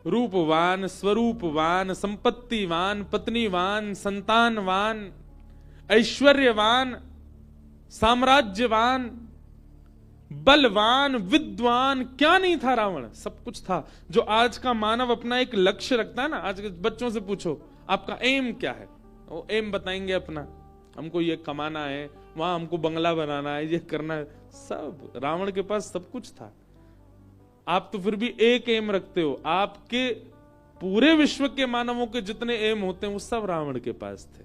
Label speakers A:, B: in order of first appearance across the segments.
A: रूपवान, स्वरूपवान, संपत्तिवान, पत्नीवान, संतानवान, ऐश्वर्यवान, साम्राज्यवान, बलवान, विद्वान, क्या नहीं था रावण? सब कुछ था। जो आज का मानव अपना एक लक्ष्य रखता है ना, आज के बच्चों से पूछो आपका एम क्या है, वो एम बताएंगे अपना, हमको ये कमाना है, वहां हमको बंगला बनाना है, ये करना है। सब रावण के पास सब कुछ था। आप तो फिर भी एक एम रखते हो। आपके पूरे विश्व के मानवों के जितने एम होते हैं वो सब रावण के पास थे,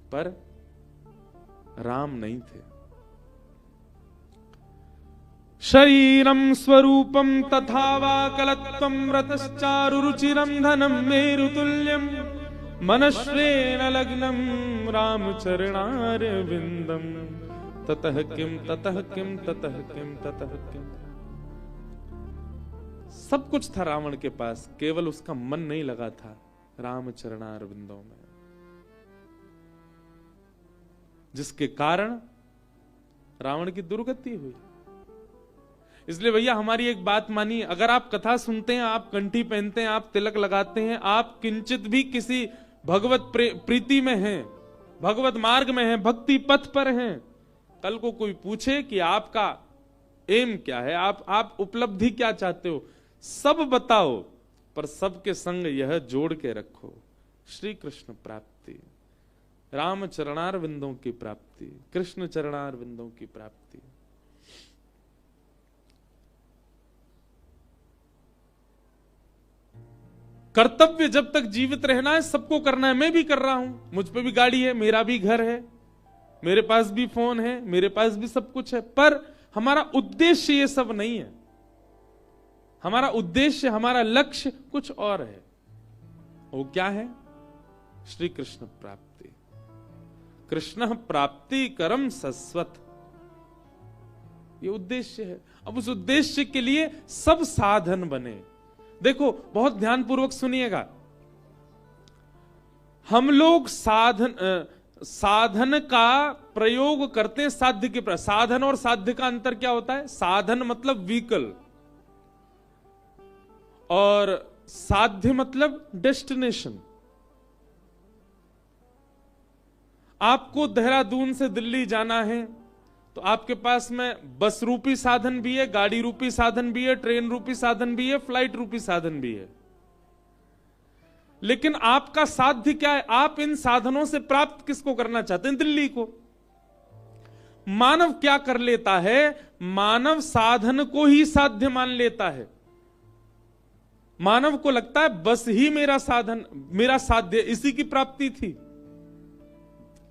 A: पर राम नहीं थे। शरीरम स्वरूपम तथा वा कलत्वम रतश्चारु रुचिरम धनम मेरुतुल्यम मनश्रेण लग्नम रामचरणारविंदम ततः किम ततः किम ततः किम ततः किम। सब कुछ था रावण के पास, केवल उसका मन नहीं लगा था रामचरणारविंदों में, जिसके कारण रावण की दुर्गति हुई। इसलिए भैया हमारी एक बात मानिए, अगर आप कथा सुनते हैं, आप कंठी पहनते हैं, आप तिलक लगाते हैं, आप किंचित भी किसी भगवत प्रीति में हैं, भगवत मार्ग में हैं, भक्ति पथ पर हैं, कल को कोई पूछे कि आपका एम क्या है, आप उपलब्धि क्या चाहते हो, सब बताओ, पर सबके संग यह जोड़ के रखो, श्री कृष्ण प्राप्ति, राम चरणारविंदों की प्राप्ति, कृष्ण चरणारविंदों की प्राप्ति। कर्तव्य जब तक जीवित रहना है सबको करना है। मैं भी कर रहा हूं, मुझ पे भी गाड़ी है, मेरा भी घर है, मेरे पास भी फोन है, मेरे पास भी सब कुछ है, पर हमारा उद्देश्य ये सब नहीं है। हमारा उद्देश्य, हमारा लक्ष्य कुछ और है। वो क्या है? श्री कृष्ण प्राप्ति। कृष्ण प्राप्ति करम सस्वत, ये उद्देश्य है। अब उस उद्देश्य के लिए सब साधन बने। देखो बहुत ध्यानपूर्वक सुनिएगा, हम लोग साधन का प्रयोग करते हैं साध्य के प्रति। साधन और साध्य का अंतर क्या होता है? साधन मतलब व्हीकल और साध्य मतलब डेस्टिनेशन। आपको देहरादून से दिल्ली जाना है तो आपके पास में बस रूपी साधन भी है, गाड़ी रूपी साधन भी है, ट्रेन रूपी साधन भी है, फ्लाइट रूपी साधन भी है। लेकिन आपका साध्य क्या है? आप इन साधनों से प्राप्त किसको करना चाहते हैं? दिल्ली को। मानव क्या कर लेता है? मानव साधन को ही साध्य मान लेता है। मानव को लगता है बस ही मेरा साधन, मेरा साध्य, इसी की प्राप्ति थी।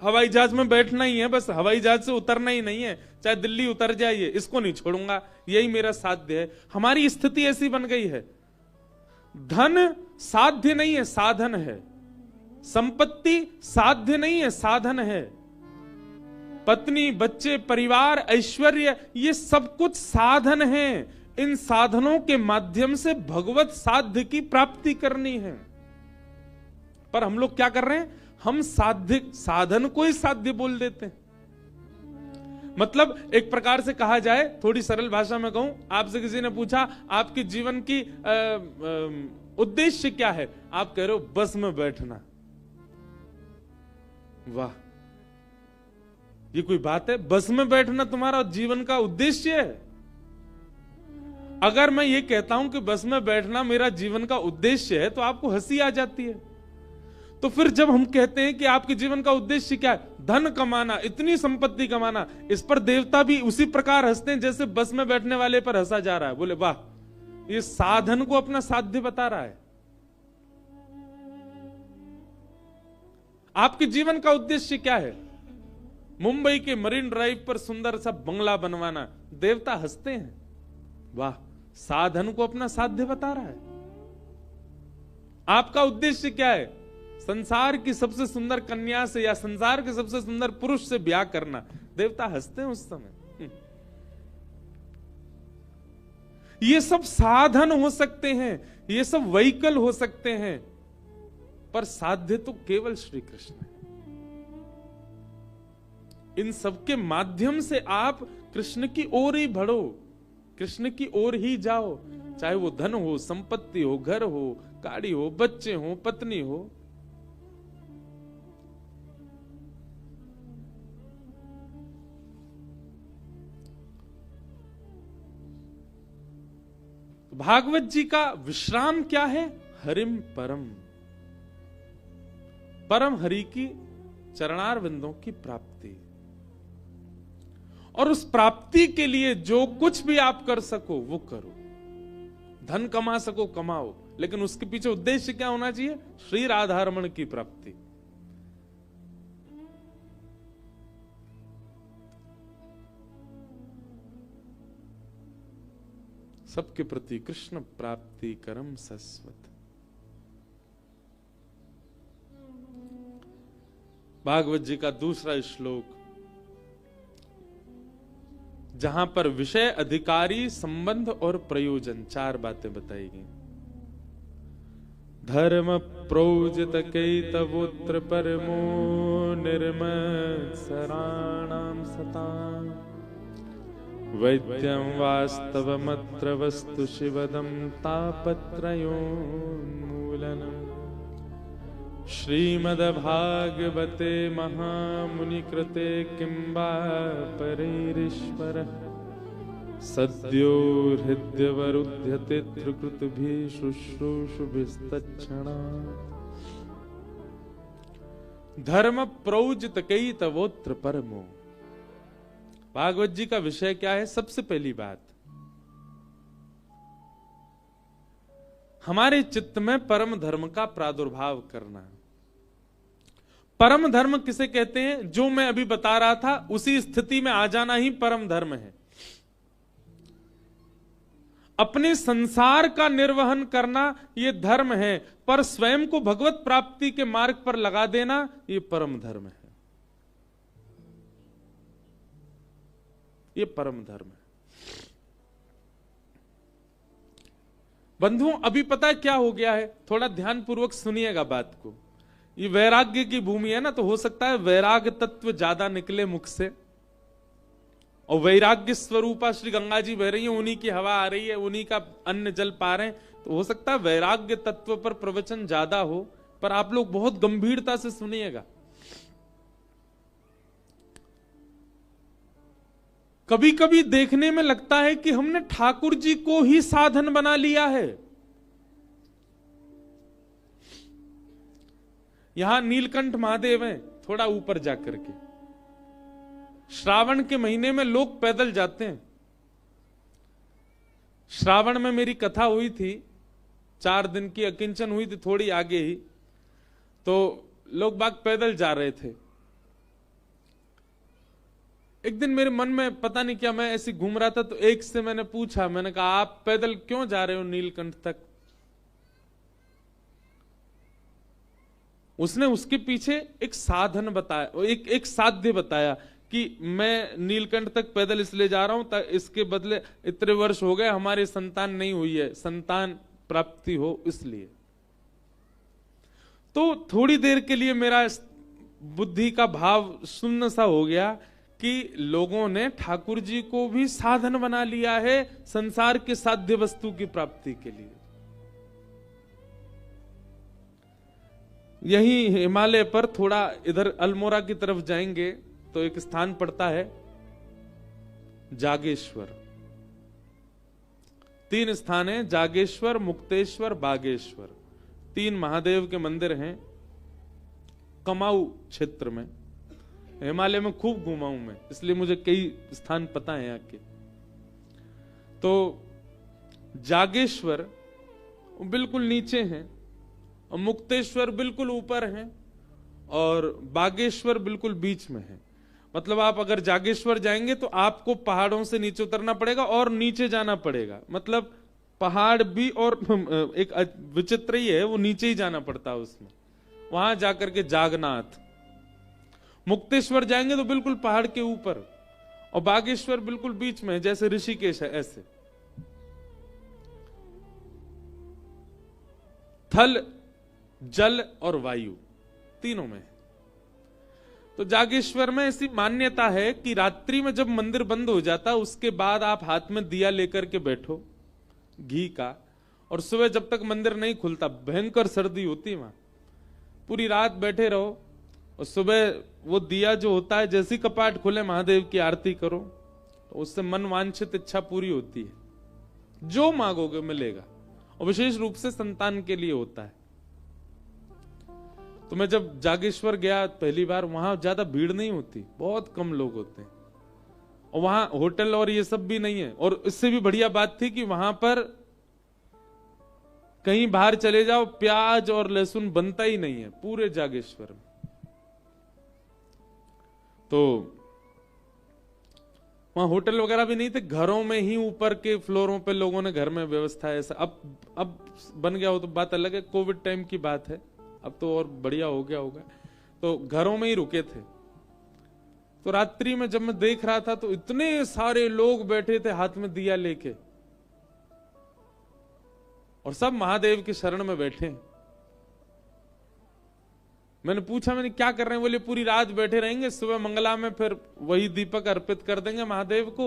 A: हवाई जहाज में बैठना ही है, बस हवाई जहाज से उतरना ही नहीं है, चाहे दिल्ली उतर जाइए, इसको नहीं छोड़ूंगा, यही मेरा साध्य है। हमारी स्थिति ऐसी बन गई है। धन साध्य नहीं है, साधन है। संपत्ति साध्य नहीं है, साधन है। पत्नी, बच्चे, परिवार, ऐश्वर्य, ये सब कुछ साधन है। इन साधनों के माध्यम से भगवत साध्य की प्राप्ति करनी है। पर हम लोग क्या कर रहे हैं? हम साधन को ही साध्य बोल देते हैं। मतलब एक प्रकार से कहा जाए, थोड़ी सरल भाषा में कहूं, आपसे किसी ने पूछा आपके जीवन की उद्देश्य क्या है? आप कह रहे हो बस में बैठना। वाह, ये कोई बात है? बस में बैठना तुम्हारा जीवन का उद्देश्य है? अगर मैं ये कहता हूं कि बस में बैठना मेरा जीवन का उद्देश्य है तो आपको हंसी आ जाती है। तो फिर जब हम कहते हैं कि आपके जीवन का उद्देश्य क्या है? धन कमाना, इतनी संपत्ति कमाना, इस पर देवता भी उसी प्रकार हंसते हैं जैसे बस में बैठने वाले पर हंसा जा रहा है। बोले वाह, ये साधन को अपना साध्य बता रहा है। आपके जीवन का उद्देश्य क्या है? मुंबई के मरीन ड्राइव पर सुंदर सा बंगला बनवाना, देवता हंसते हैं। वाह, साधन को अपना साध्य बता रहा है। आपका उद्देश्य क्या है? संसार की सबसे सुंदर कन्या से या संसार के सबसे सुंदर पुरुष से ब्याह करना, देवता हंसते हैं उस समय। ये सब साधन हो सकते हैं, ये सब व्हीकल हो सकते हैं, पर साध्य तो केवल श्री कृष्ण है। इन सब के माध्यम से आप कृष्ण की ओर ही बढ़ो, कृष्ण की ओर ही जाओ। चाहे वो धन हो, संपत्ति हो, घर हो, गाड़ी हो, बच्चे हो, पत्नी हो। भागवत जी का विश्राम क्या है? हरिम परम, परम हरि की चरणार बिंदों की प्राप्ति। और उस प्राप्ति के लिए जो कुछ भी आप कर सको वो करो। धन कमा सको कमाओ, लेकिन उसके पीछे उद्देश्य क्या होना चाहिए? श्री राधारमण की प्राप्ति। सबके प्रति कृष्ण प्राप्ति करम सस्वत। भागवत जी का दूसरा श्लोक, जहां पर विषय, अधिकारी, संबंध और प्रयोजन, चार बातें बताई गई। धर्म प्रोजित कैतवोत्र परमो निर्मत्सराणां सतां वैद्यं वास्तवमत्र वस्तु शिवदं तापत्रयोन्मूलनम्। श्रीमद्भागवते महामुनिकृते किं वा परैरीश्वरः सद्यो हृद्यवरुध्यते त्रिकृतभिः शुश्रूषुभिस्तत्क्षणात्। धर्म प्रौजित कैतवोत्र परमो। भागवत जी का विषय क्या है? सबसे पहली बात, हमारे चित्त में परम धर्म का प्रादुर्भाव करना। परम धर्म किसे कहते हैं? जो मैं अभी बता रहा था, उसी स्थिति में आ जाना ही परम धर्म है। अपने संसार का निर्वहन करना ये धर्म है, पर स्वयं को भगवत प्राप्ति के मार्ग पर लगा देना ये परम धर्म है। ये परम धर्म है। बंधुओं, अभी पता है क्या हो गया है? थोड़ा ध्यान पूर्वक सुनिएगा बात को। ये वैराग्य की भूमि है ना, तो हो सकता है वैराग्य तत्व ज्यादा निकले मुख से, और वैराग्य स्वरूपा श्री गंगा जी बह रही है, उन्हीं की हवा आ रही है, उन्हीं का अन्न जल पा रहे हैं, तो हो सकता है वैराग्य तत्व पर प्रवचन ज्यादा हो, पर आप लोग बहुत गंभीरता से सुनिएगा। कभी कभी देखने में लगता है कि हमने ठाकुर जी को ही साधन बना लिया है। यहां नीलकंठ महादेव हैं, थोड़ा ऊपर जाकर के श्रावण के महीने में लोग पैदल जाते हैं। श्रावण में मेरी कथा हुई थी, 4 दिन की अकिंचन हुई थी, थोड़ी आगे ही, तो लोग बाग पैदल जा रहे थे। एक दिन मेरे मन में पता नहीं क्या, मैं ऐसे घूम रहा था, तो एक से मैंने पूछा, मैंने कहा आप पैदल क्यों जा रहे हो नीलकंठ तक? उसने उसके पीछे एक साधन बताया, एक साध्य बताया कि मैं नीलकंठ तक पैदल इसलिए जा रहा हूं, इसके बदले इतने वर्ष हो गए हमारी संतान नहीं हुई है, संतान प्राप्ति हो इसलिए। तो थोड़ी देर के लिए मेरा बुद्धि का भाव शून्य सा हो गया कि लोगों ने ठाकुर जी को भी साधन बना लिया है संसार के साध्य वस्तु की प्राप्ति के लिए। यही हिमालय पर थोड़ा इधर अल्मोड़ा की तरफ जाएंगे तो एक स्थान पड़ता है जागेश्वर। 3 स्थान है, जागेश्वर, मुक्तेश्वर, बागेश्वर। 3 महादेव के मंदिर हैं कमाऊ क्षेत्र में। हिमालय में खूब घूमा हूं मैं, इसलिए मुझे कई स्थान पता है यहाँ के। तो जागेश्वर बिल्कुल नीचे हैं, और मुक्तेश्वर बिल्कुल ऊपर हैं, और बागेश्वर बिल्कुल बीच में है। मतलब आप अगर जागेश्वर जाएंगे तो आपको पहाड़ों से नीचे उतरना पड़ेगा और नीचे जाना पड़ेगा। मतलब पहाड़ भी, और एक विचित्र ही है, वो नीचे ही जाना पड़ता है उसमें, वहां जाकर के जागनाथ। मुक्तेश्वर जाएंगे तो बिल्कुल पहाड़ के ऊपर, और बागेश्वर बिल्कुल बीच में, जैसे ऋषिकेश है ऐसे। थल, जल और वायु तीनों में। तो जागेश्वर में ऐसी मान्यता है कि रात्रि में जब मंदिर बंद हो जाता उसके बाद आप हाथ में दिया लेकर के बैठो, घी का, और सुबह जब तक मंदिर नहीं खुलता भयंकर सर्दी होती वहां, पूरी रात बैठे रहो और सुबह वो दिया जो होता है जैसी कपाट खुले महादेव की आरती करो तो उससे मन वांछित इच्छा पूरी होती है, जो मांगोगे मिलेगा, और विशेष रूप से संतान के लिए होता है। तो मैं जब जागेश्वर गया पहली बार, वहां ज्यादा भीड़ नहीं होती, बहुत कम लोग होते हैं, और वहां होटल और ये सब भी नहीं है। और इससे भी बढ़िया बात थी कि वहां पर कहीं बाहर चले जाओ प्याज और लहसुन बनता ही नहीं है पूरे जागेश्वर में। तो वहां होटल वगैरह भी नहीं थे, घरों में ही ऊपर के फ्लोरों पे लोगों ने घर में व्यवस्था है ऐसा। अब बन गया हो तो बात अलग है, कोविड टाइम की बात है, अब तो और बढ़िया हो गया होगा। तो घरों में ही रुके थे। तो रात्रि में जब मैं देख रहा था तो इतने सारे लोग बैठे थे हाथ में दिया लेके, और सब महादेव के शरण में बैठे। मैंने पूछा, मैंने क्या कर रहे हैं? बोले पूरी रात बैठे रहेंगे, सुबह मंगला में फिर वही दीपक अर्पित कर देंगे महादेव को।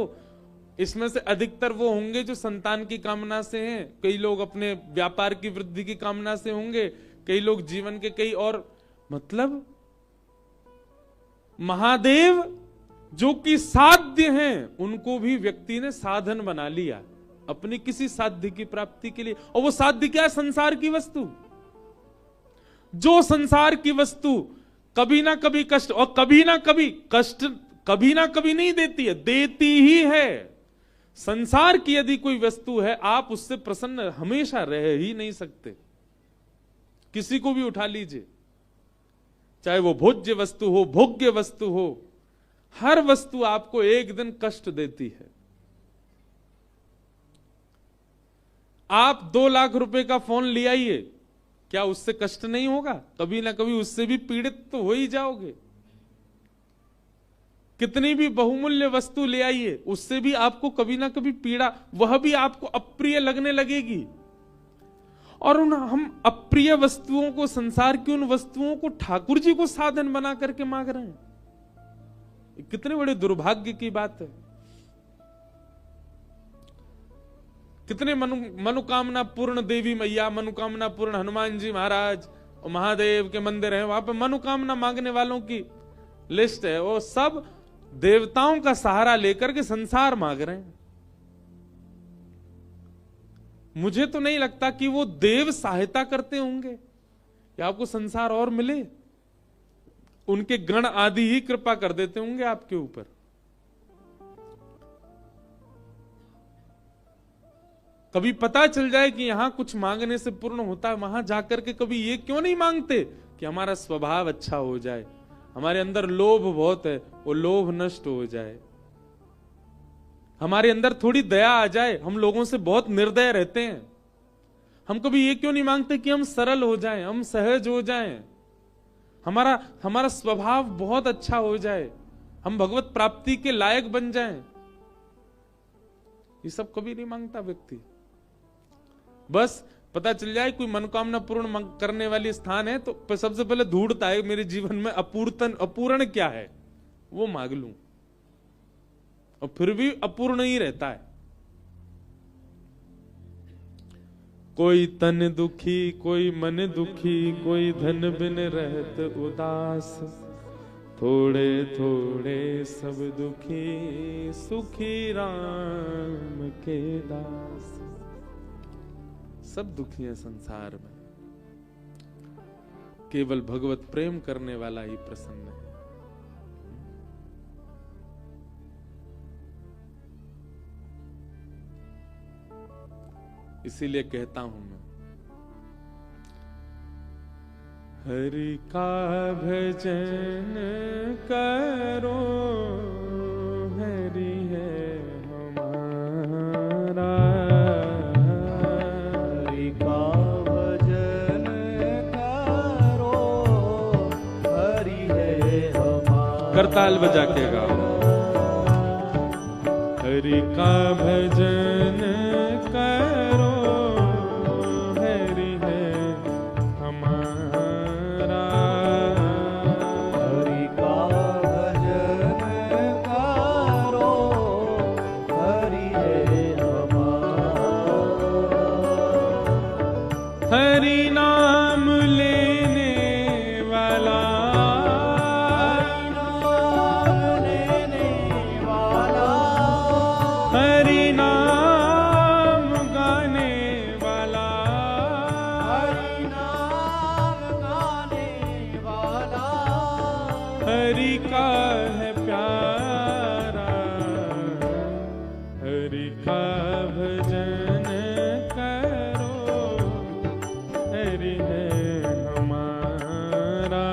A: इसमें से अधिकतर वो होंगे जो संतान की कामना से हैं, कई लोग अपने व्यापार की वृद्धि की कामना से होंगे, कई लोग जीवन के कई और, मतलब महादेव जो कि साध्य हैं उनको भी व्यक्ति ने साधन बना लिया अपनी किसी साध्य की प्राप्ति के लिए। और वो साध्य क्या है? संसार की वस्तु। जो संसार की वस्तु कभी ना कभी कष्ट, और कभी ना कभी कष्ट कभी ना कभी नहीं देती है, देती ही है। संसार की यदि कोई वस्तु है, आप उससे प्रसन्न हमेशा रह ही नहीं सकते। किसी को भी उठा लीजिए, चाहे वो भोज्य वस्तु हो, भोग्य वस्तु हो, हर वस्तु आपको एक दिन कष्ट देती है। आप 2 लाख रुपए का फोन ले आइए, क्या उससे कष्ट नहीं होगा? कभी ना कभी उससे भी पीड़ित तो हो ही जाओगे। कितनी भी बहुमूल्य वस्तु ले आइए, उससे भी आपको कभी ना कभी पीड़ा, वह भी आपको अप्रिय लगने लगेगी। और हम अप्रिय वस्तुओं को, संसार की उन वस्तुओं को ठाकुर जी को साधन बना करके मांग रहे हैं। कितने बड़े दुर्भाग्य की बात है। कितने मनोकामना पूर्ण देवी मैया, मनोकामना पूर्ण हनुमान जी महाराज और महादेव के मंदिर हैं, वहां पे मनोकामना मांगने वालों की लिस्ट है, वो सब देवताओं का सहारा लेकर के संसार मांग रहे हैं। मुझे तो नहीं लगता कि वो देव सहायता करते होंगे या आपको संसार और मिले, उनके गण आदि ही कृपा कर देते होंगे आपके ऊपर। कभी पता चल जाए कि यहां कुछ मांगने से पूर्ण होता है, वहां जाकर के कभी ये क्यों नहीं मांगते कि हमारा स्वभाव अच्छा हो जाए, हमारे अंदर लोभ बहुत है वो लोभ नष्ट हो जाए, हमारे अंदर थोड़ी दया आ जाए, हम लोगों से बहुत निर्दय रहते हैं। हम कभी ये क्यों नहीं मांगते कि हम सरल हो जाएं, हम सहज हो जाएं, हमारा स्वभाव बहुत अच्छा हो जाए, हम भगवत प्राप्ति के लायक बन जाएं। ये सब कभी नहीं मांगता व्यक्ति। बस पता चल जाए कोई मनोकामना पूर्ण करने वाली स्थान है तो सबसे पहले ढूंढता है मेरे जीवन में अपूर्ण क्या है, वो मांग लूं, और फिर भी अपूर्ण ही रहता है। कोई तन दुखी, कोई मन दुखी, कोई धन बिन रहत उदास, थोड़े थोड़े सब दुखी, सुखी राम के दास। सब दुखी हैं संसार में, केवल भगवत प्रेम करने वाला ही प्रसन्न है। इसीलिए कहता हूं मैं, हरि का भजन करो, हरि है हमारा,
B: हरि का भजन करो, हरि है हमारा।
A: करताल बजा के गाओ। हरि का भजन करो, हरि है हमारा,
B: हरि का भजन करो, हरि है हमारा।
A: हरि नाम लेने वाला, हरि नाम गाने वाला, हरि का है प्यारा, हरि का भजन करो, हरि है हमारा,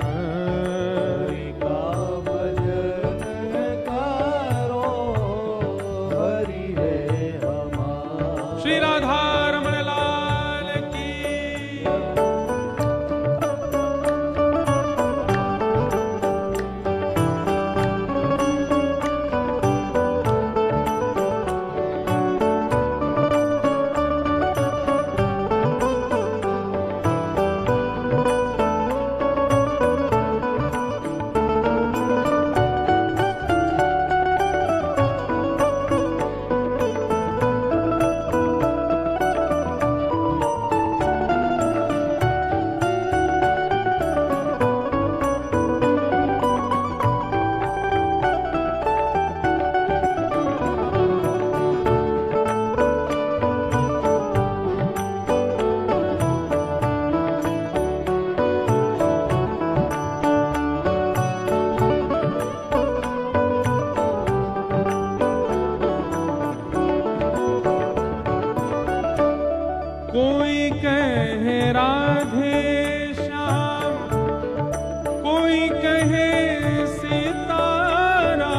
B: हरि का भजन करो, हरि है हमारा।
A: श्री राधा रमण लाल की। कोई कहे राधे श्याम, कोई कहे सीताराम,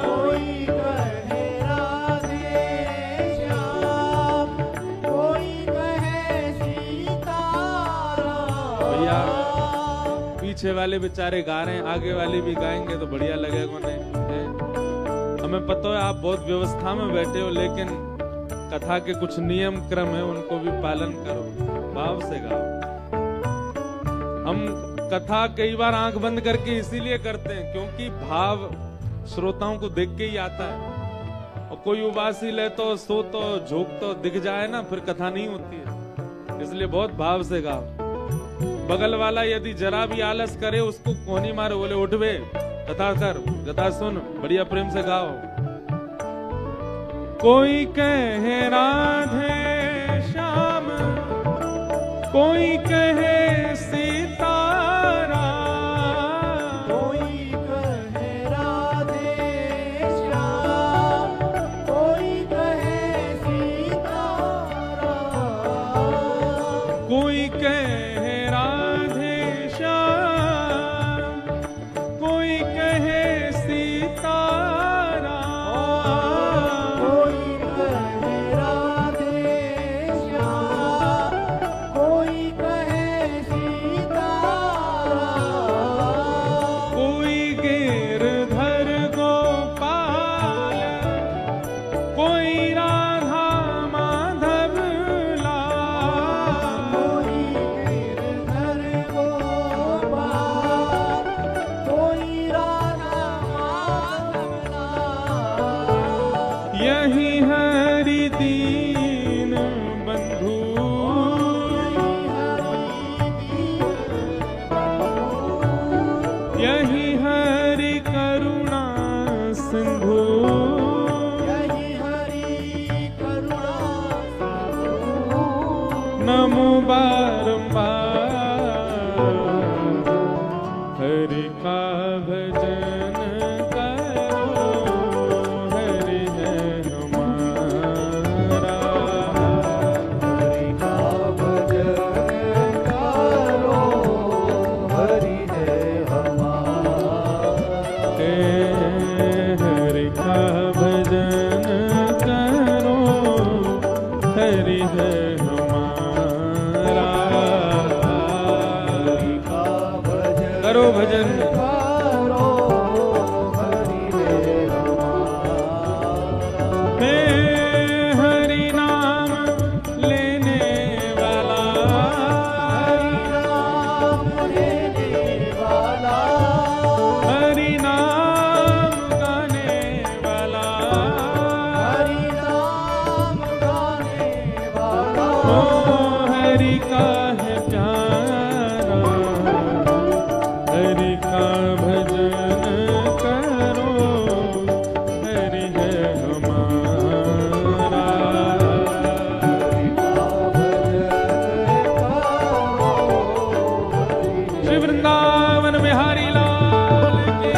B: कोई कहे राधे श्याम, कोई कहे सीताराम।
A: भैया पीछे वाले बेचारे गा रहे हैं, आगे वाले भी गाएंगे तो बढ़िया लगेगा उन्हें। हमें पता है आप बहुत व्यवस्था में बैठे हो, लेकिन कथा के कुछ नियम क्रम है, उनको भी पालन करो, भाव से गाओ। हम कथा कई बार आंख बंद करके इसीलिए करते हैं क्योंकि भाव श्रोताओं को देख के ही आता है, और कोई उबासी ले तो सो तो झोंक तो दिख जाए ना, फिर कथा नहीं होती है। इसलिए बहुत भाव से गाओ। बगल वाला यदि जरा भी आलस करे उसको कोनी मारो, बोले उठ बे, कथा कर, कथा सुन, बढ़िया प्रेम से गाओ। कोई कहे राधे श्याम, कोई कहे सीताराम,
B: कोई कहे राधे श्याम, कोई कहे सीताराम।
A: कोई कहे राधे श्याम, कोई कहे सीताराम,
B: कोई कहे राधे श्याम, कोई कहे सीताराम।
A: कोई गिरधर गोपाल, कोई राधा माधव लाल,
B: कोई गिरधर गोपाल, कोई राधा माधव लाल।
A: यही हरि दीन बंधु, यही हरि करुणा सिंधु,
B: यही हरि करुणा सिंधु।
A: नमो बारंबार, हरि का भजन करो, हरि है हमारा,
B: हरि का भजन करो, हरि है हमारा।
A: हरि का भजन करो, हरि है हमारा,
B: हरि का भजन
A: करो भजन।
B: करो, हरि है हमारा।
A: हे हरि नाम लेने वाला,
B: हरि नाम लेने वाला,
A: हरि नाम गाने वाला,
B: हरि नाम गाने वाला।
A: हरि का है प्यारा, हरि का भजन करो, हरि है हमारा। श्री वृंदावन बिहारी लाल की।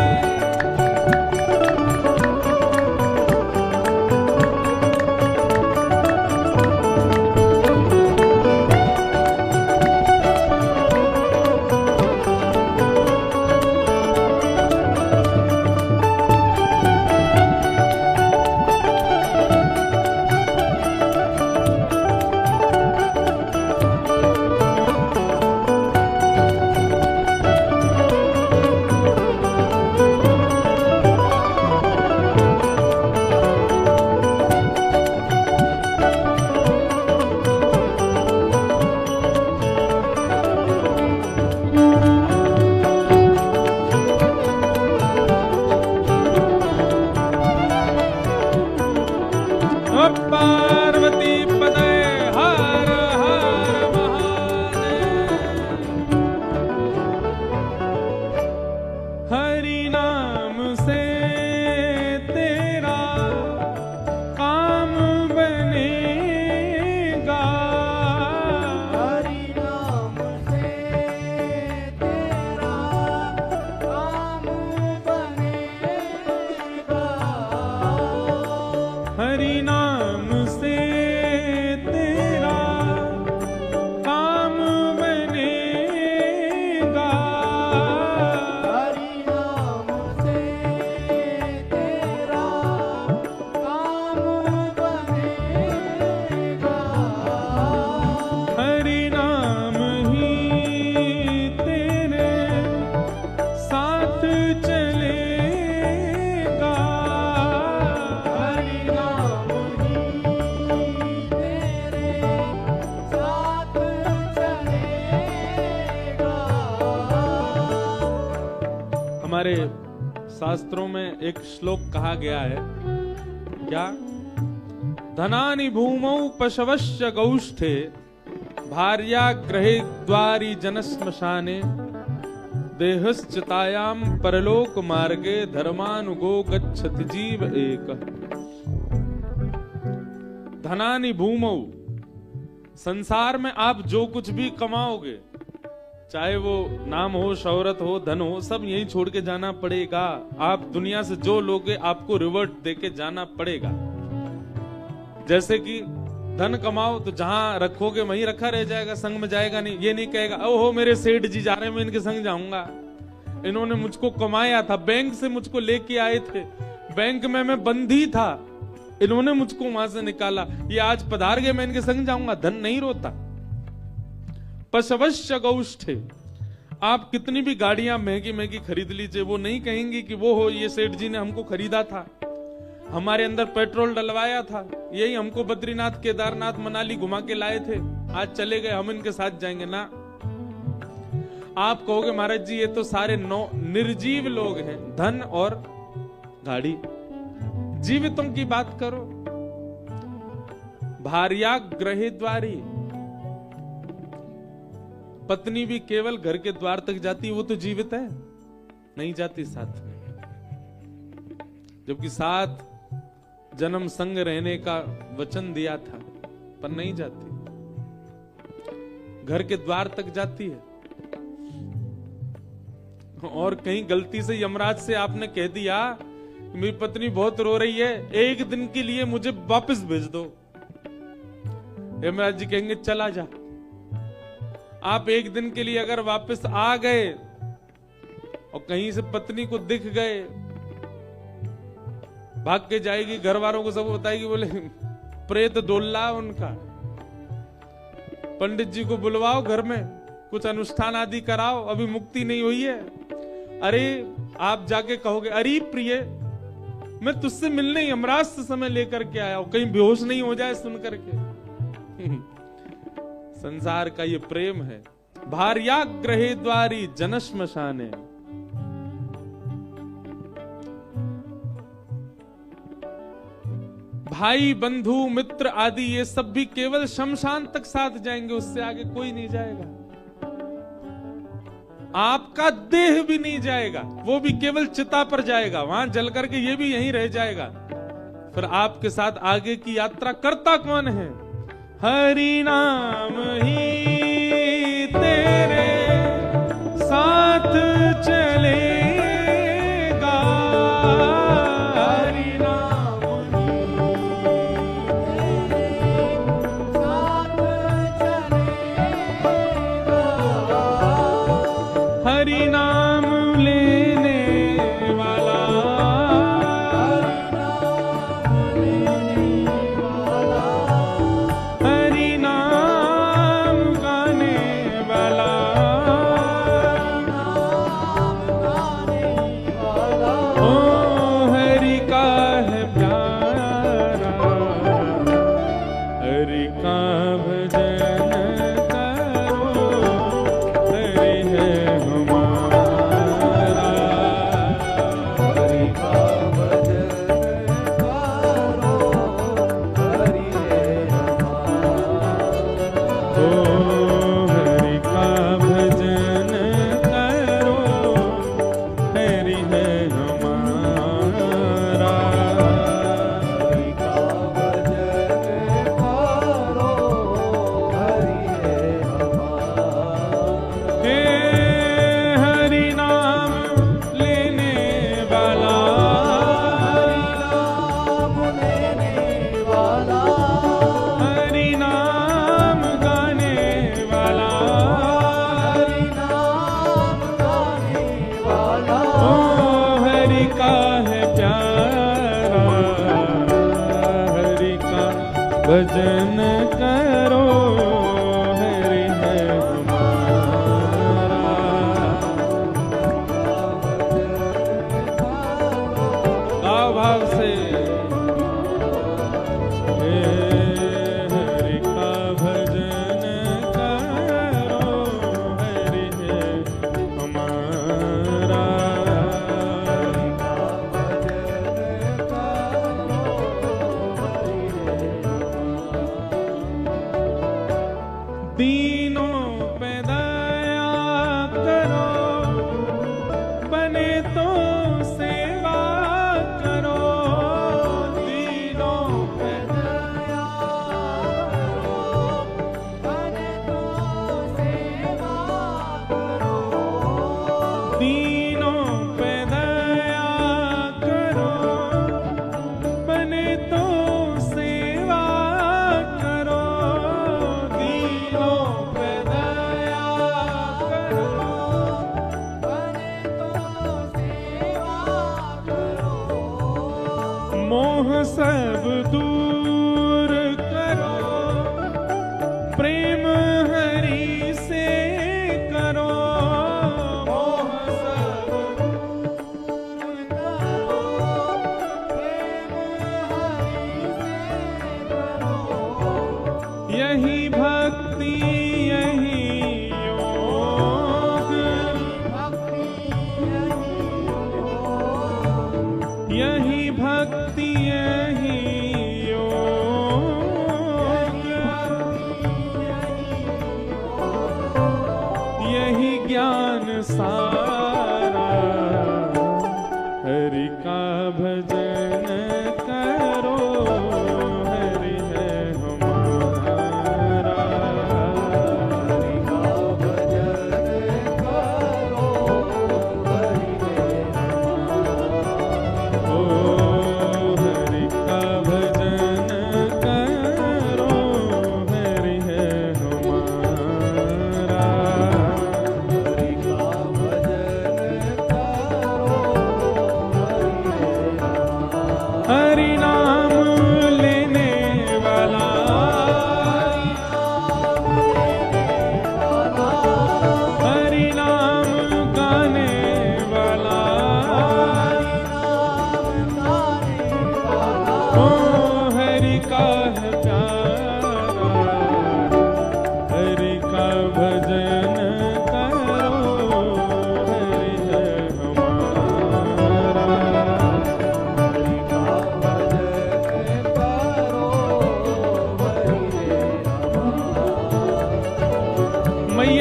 A: पार्वती पदे हर हर महादेव। हरि नाम से तेरा काम बनेगा,
B: हरि नाम से तेरा काम बनेगा,
A: हरि नाम से तेरा काम बनेगा,
B: हरि नाम से तेरा काम बनेगा,
A: हरि नाम ही तेरे साथ चलेगा,
B: हरि नाम ही तेरे साथ चलेगा।
A: हमारे शास्त्रों में एक श्लोक कहा गया है, क्या? धनानि भूमौ पशवश्च गौष्ठे, भार्या गृहे द्वारि जनश्मशाने, देहश्चितायां परलोक मार्गे, धर्मानुगो गच्छति जीव एक। धनानि भूमौ, संसार में आप जो कुछ भी कमाओगे, चाहे वो नाम हो, शौहरत हो, धन हो, सब यहीं छोड़ के जाना पड़ेगा। आप दुनिया से जो लोगे आपको रिवर्ट देके जाना पड़ेगा। जैसे कि धन कमाओ तो जहां रखोगे वहीं रखा रह जाएगा, संग में जाएगा नहीं। ये नहीं कहेगा ओहो मेरे सेठ जी जा रहे हैं मैं इनके संग जाऊंगा, इन्होंने मुझको कमाया था, बैंक से मुझको लेके आए थे, बैंक में मैं बंदी था, इन्होंने मुझको वहां से निकाला, ये आज पधार गए मैं इनके संग जाऊंगा। धन नहीं रोता। पशवश्य गौष्ठे, आप कितनी भी गाड़ियां महंगी महंगी खरीद लीजिए, वो नहीं कहेंगे कि वो हो ये सेठ जी ने हमको खरीदा था, हमारे अंदर पेट्रोल डलवाया था, यही हमको बद्रीनाथ केदारनाथ मनाली घुमा के लाए थे, आज चले गए हम इनके साथ जाएंगे ना। आप कहोगे महाराज जी ये तो सारे निर्जीव लोग हैं, धन और गाड़ी। जीवितों की बात करो। भार्या गृहे द्वारी, पत्नी भी केवल घर के द्वार तक जाती, वो तो जीवित है, नहीं जाती साथ में। जबकि साथ जन्म संग रहने का वचन दिया था, पर नहीं जाती, घर के द्वार तक जाती है। और कहीं गलती से यमराज से आपने कह दिया मेरी पत्नी बहुत रो रही है, एक दिन के लिए मुझे वापस भेज दो, यमराज जी कहेंगे चला जा। आप एक दिन के लिए अगर वापस आ गए और कहीं से पत्नी को दिख गए, भाग के जाएगी, घर वालों को सब बताएगी, बोले प्रेत डोल्ला उनका, पंडित जी को बुलवाओ घर में, कुछ अनुष्ठान आदि कराओ, अभी मुक्ति नहीं हुई है। अरे आप जाके कहोगे अरे प्रिय मैं तुझसे मिलने यमराज से समय लेकर के आया हूं, कहीं बेहोश नहीं हो जाए सुन करके। संसार का ये प्रेम है। भार्या गृहे द्वारी जनश्मशाने, भाई बंधु मित्र आदि ये सब भी केवल शमशान तक साथ जाएंगे, उससे आगे कोई नहीं जाएगा। आपका देह भी नहीं जाएगा, वो भी केवल चिता पर जाएगा, वहां जल करके ये भी यहीं रह जाएगा। फिर आपके साथ आगे की यात्रा करता कौन है? हरि नाम ही तेरे साथ चलेगा,
B: हरि नाम ही तेरे साथ चलेगा।
A: हरि नाम लेने वाला, हरि नाम गाने वाला, ओ हरि का है प्यारा, हरि का भजन करो, हरि है हमारा,
B: हरि का भजन करो, हरि है हमारा।
A: ओ हरि का भजन करो, हरि है हमारा।
B: हरि का भजन करो, हरि है हमारा।
A: हे हरि नाम लेने वाला,
B: नाम लेने वाला,
A: हरि नाम गाने वाला,
B: हरि नाम गाने वाला,
A: ओ हरि का है प्यारा, हरि का भजन करो, हरि है हमारा। गाओ भाव से, हे हरि का भजन करो, हरि है हमारा। दीनों पे दया करो, बने तो सेवा करो, दीनों पे
B: दया करो, बने तो सेवा करो।
A: दीनों पे दया करो, बने तो सेवा करो, दीनों पे दया करो,
B: बने तो सेवा करो।
A: मोह सब दूर करो, प्रेम हरि से करो, मोह सब
B: दूर करो, प्रेम हरि से करो।
A: यही भक्ति यही योग,
B: भक्ति यही योग,
A: यही भक्ति यही योग, यही ज्ञान सारा, हरि का भजन करो, हरि है हमारा।
B: हरि का भजन करो, हरि है हमारा।
A: ओ हरि का भजन करो, हरि है हमारा।
B: हरि का भजन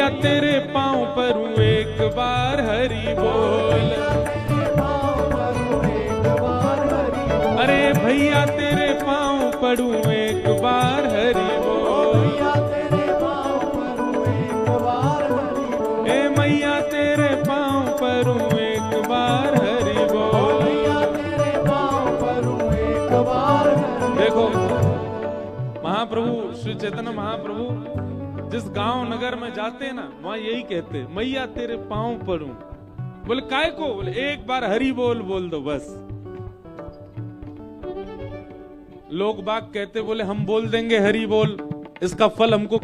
A: भैया तेरे पांव परूं एक बार हरि बोल। अरे भैया तेरे पांव परूं एक बार हरि बोल। ए मैया तेरे पांव परूं एक बार हरि बोल। देखो महाप्रभु श्री चैतन्य महाप्रभु जिस गांव नगर में जाते हैं ना, वहां यही कहते, मैया तेरे पांव परूं। बोले काय को? बोले एक बार हरि बोल बोल दो बस। लोग बाग कहते, बोले हम बोल देंगे हरि बोल, इसका फल हमको।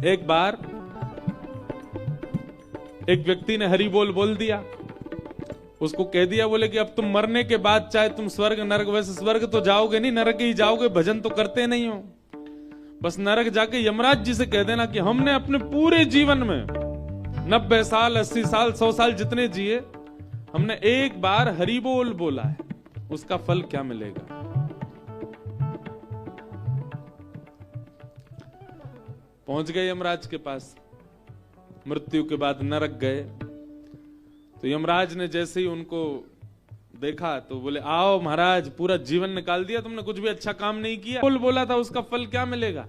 A: एक बार एक व्यक्ति ने हरि बोल बोल दिया, उसको कह दिया, बोले कि अब तुम मरने के बाद चाहे तुम स्वर्ग नरक, वैसे स्वर्ग तो जाओगे नहीं, नरक ही जाओगे, भजन तो करते नहीं हो। बस नरक जाके यमराज जी से कह देना कि हमने अपने पूरे जीवन में 90 साल 80 साल 100 साल जितने जिए, हमने एक बार हरि बोल बोला है, उसका फल क्या मिलेगा। पहुंच गए यमराज के पास, मृत्यु के बाद नरक गए। तो यमराज ने जैसे ही उनको देखा तो बोले, आओ महाराज, पूरा जीवन निकाल दिया तुमने, कुछ भी अच्छा काम नहीं किया, बोल बोला था, उसका फल क्या मिलेगा।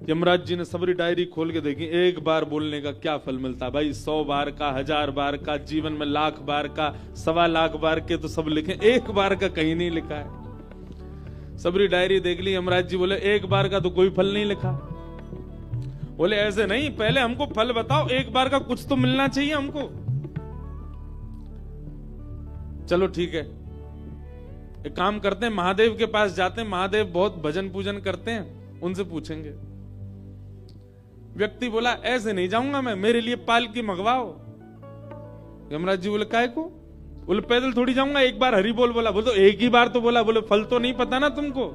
A: यमराज जी ने सबरी डायरी खोल के देखी, एक बार बोलने का क्या फल मिलता भाई, 100 बार का, 1000 बार का, जीवन में 1,00,000 बार का, 1,25,00,000 बार के तो सब लिखे, एक बार का कहीं नहीं लिखा है। सबरी डायरी देख ली, यमराज जी बोले एक बार का तो कोई फल नहीं लिखा। बोले ऐसे नहीं, पहले हमको फल बताओ, एक बार का कुछ तो मिलना चाहिए हमको। चलो ठीक है, एक काम करते हैं, महादेव के पास जाते हैं, महादेव बहुत भजन पूजन करते हैं, उनसे पूछेंगे। व्यक्ति बोला ऐसे नहीं जाऊंगा मैं, मेरे लिए पालकी मंगवाओ। यमराज जी बोले काय को? बोले पैदल थोड़ी जाऊंगा, एक बार हरि बोल बोला। बोले तो एक ही बार तो बोला। बोले फल तो नहीं पता ना तुमको,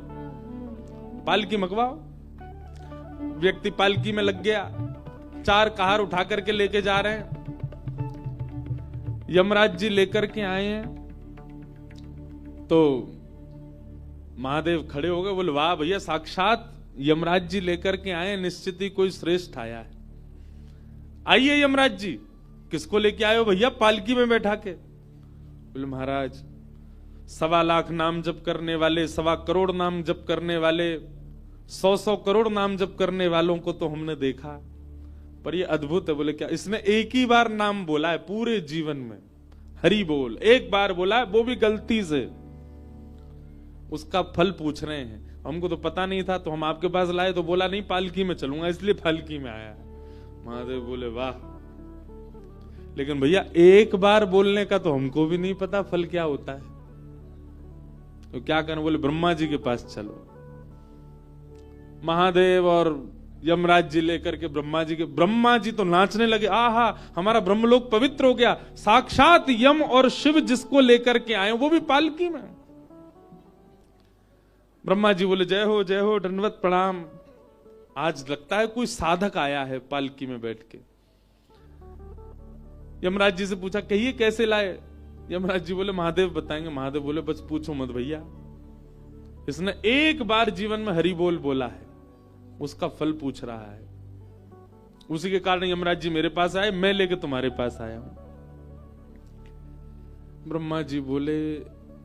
A: पालकी मंगवाओ। व्यक्ति पालकी में लग गया, 4 कहार उठा करके लेके जा रहे हैं। यमराज जी लेकर के आए हैं तो महादेव खड़े हो गए, बोले वाह भैया, साक्षात यमराज जी लेकर के आए, निश्चित ही कोई श्रेष्ठ आया है। आइए यमराज जी, किसको लेके आए हो भैया पालकी में बैठा के? बोले महाराज, 1,25,00,000 नाम जप करने वाले, 1.25 करोड़ नाम जप करने वाले, 100 करोड़ नाम जप करने वालों को तो हमने देखा, पर ये अद्भुत है। बोले क्या? इसने एक ही बार नाम बोला है पूरे जीवन में, हरि बोल एक बार बोला है, वो भी गलती से। उसका फल पूछ रहे हैं, हमको तो पता नहीं था, तो हम आपके पास लाए, तो बोला नहीं पालकी में चलूंगा, इसलिए पालकी में आया है। महादेव बोले वाह, लेकिन भैया एक बार बोलने का तो हमको भी नहीं पता फल क्या होता है, तो क्या करें? बोले ब्रह्मा जी के पास चलो। महादेव और यमराज जी लेकर के ब्रह्मा जी तो नाचने लगे, आहा हमारा ब्रह्मलोक पवित्र हो गया, साक्षात यम और शिव जिसको लेकर के आए वो भी पालकी में। ब्रह्मा जी बोले जय हो दंडवत प्रणाम, आज लगता है कोई साधक आया है पालकी में बैठ के। यमराज जी से पूछा कहिए कैसे लाए? यमराज जी बोले महादेव बताएंगे। महादेव बोले बस पूछो मत भैया, इसने एक बार जीवन में हरि बोल बोला है, उसका फल पूछ रहा है, उसी के कारण यमराज जी मेरे पास आए, मैं लेके तुम्हारे पास आया हूं। ब्रह्मा जी बोले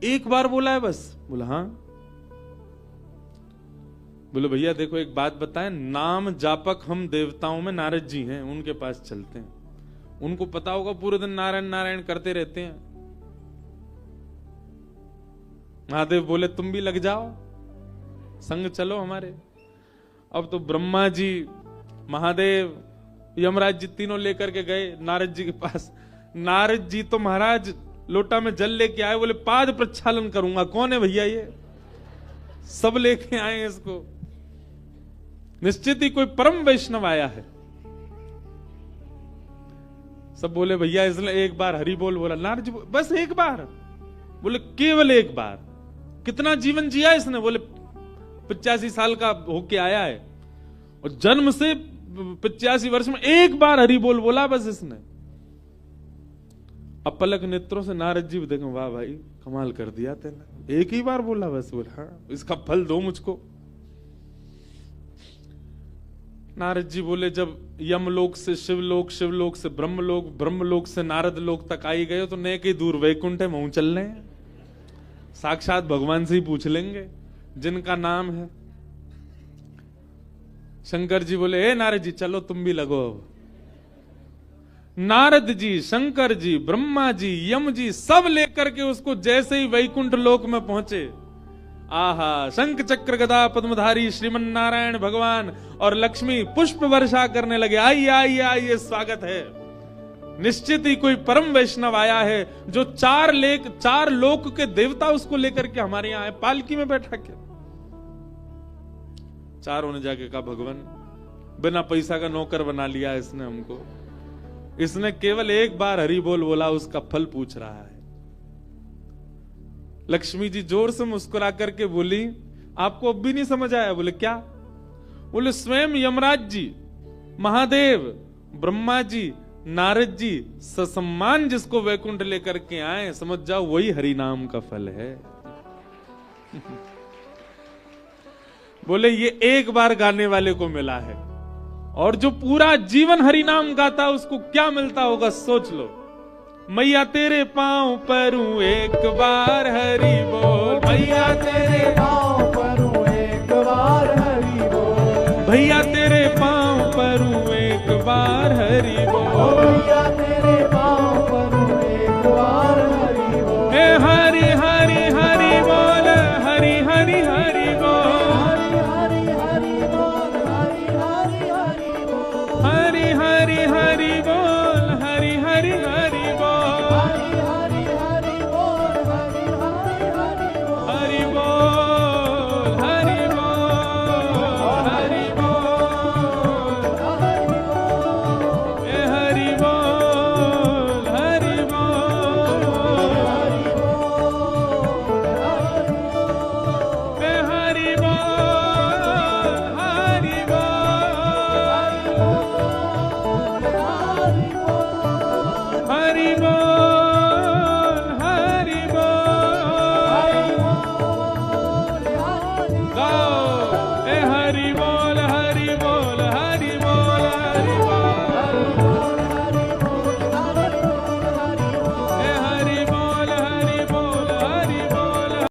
A: एक बार बोला है बस? बोला हाँ। बोले भैया देखो एक बात बताएं, नाम जापक हम देवताओं में नारद जी हैं, उनके पास चलते हैं, उनको पता होगा, पूरे दिन नारायण नारायण करते रहते हैं। महादेव बोले तुम भी लग जाओ, संग चलो हमारे। अब तो ब्रह्मा जी, महादेव, यमराज जी तीनों लेकर के गए नारद जी के पास। नारद जी तो महाराज लोटा में जल लेके आए, बोले पाद प्रक्षालन करूंगा। कौन है भैया ये? सब लेके आए इसको, निश्चित ही कोई परम वैष्णव आया है। सब बोले भैया इसने एक बार हरि बोल बोला। नारद जी बस एक बार? बोले केवल एक बार। कितना जीवन जिया इसने? बोले 85 साल का होके आया है, और जन्म से 85 वर्ष में एक बार हरि बोल बोला बस इसने। अपलक नेत्रों से नारद जी देखो, वाह भाई कमाल कर दिया तेने, एक ही बार बोला बस। बोला हाँ, इसका फल दो मुझको। नारद जी बोले जब यमलोक से शिवलोक, शिवलोक से ब्रह्मलोक, ब्रह्मलोक से नारद लोक तक आई गए तो नए के दूर वैकुंठ है, वहीं चल रहे हैं। साक्षात भगवान से ही पूछ लेंगे जिनका नाम है। शंकर जी बोले ए नारद जी चलो तुम भी लगो। नारद जी, शंकर जी, ब्रह्मा जी, यम जी सब लेकर के उसको जैसे ही वैकुंठ लोक में पहुंचे, आहा, शंख चक्र गदा पद्मधारी श्रीमन नारायण भगवान और लक्ष्मी पुष्प वर्षा करने लगे। आइए आइए आइए, स्वागत है। निश्चित ही कोई परम वैष्णव आया है जो चार लोक के देवता उसको लेकर के हमारे यहाँ आए, पालकी में बैठा के। चारों ने जाके कहा भगवान बिना पैसा का नौकर बना लिया इसने हमको, इसने केवल एक बार हरि बोल बोला, उसका फल पूछ रहा है। लक्ष्मी जी जोर से मुस्कुरा करके बोली आपको अब भी नहीं समझ आया? बोले क्या? बोले स्वयं यमराज जी, महादेव, ब्रह्मा जी, नारद जी ससम्मान जिसको वैकुंठ लेकर के आए, समझ जाओ वही हरि नाम का फल है। बोले ये एक बार गाने वाले को मिला है, और जो पूरा जीवन हरि नाम गाता है उसको क्या मिलता होगा सोच लो। मैया तेरे पांव परूं एक बार हरि बोल, मैया तेरे
B: पाँव परूं एक बार हरि बोल,
A: भैया तेरे पांव परूं एक बार हरि बोल।